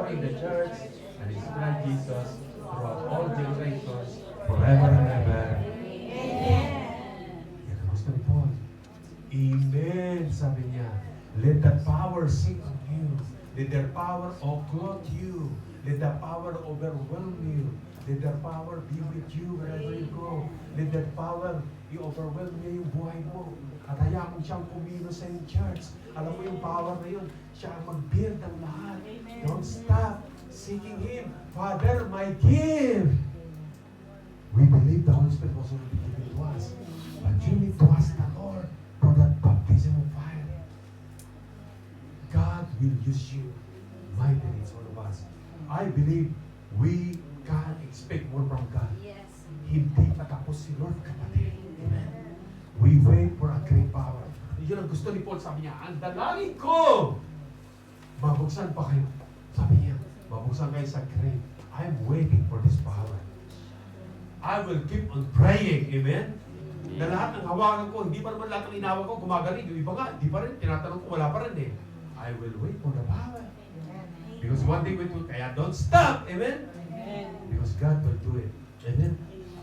power in the church and His blood, Jesus, throughout all generations, forever and ever. Yan ang gusto ni Paul. Amen, sabi niya. Let that power sit on you. Let their power clothe you. Let that power overwhelm you. Let that power be with you wherever you go. Let that power i-overwhelm niya yung buhay mo. At hayaan mo siyang kumino sa yung church. Alam mo yung power na yun, siya ang mag-build ng lahat. Don't stop seeking Him. Father, my gift. We believe the Holy Spirit was already given to us. But you need to ask the Lord for that baptism of fire. God will use you mightily, all of us. I believe we can expect more from God. Yes. Hindi pa tapos si Lord, kapatid. Amen. We wait for a great power. Yun ang gusto ni Paul, sabi niya, ang dalangin ko! Mabuksan pa kayo. Sabi niya, mabuksan kayo sa grave. I'm waiting for this power. I will keep on praying. Amen? Na lahat ng hawakan ko, hindi pa naman lahat ng inawak ko gumagaling. Yung iba nga, hindi pa rin. Tinatanong ko, wala pa rin eh. I will wait for the power. Because one thing we do, kaya don't stop. Amen? Amen. Because God will do it. Amen?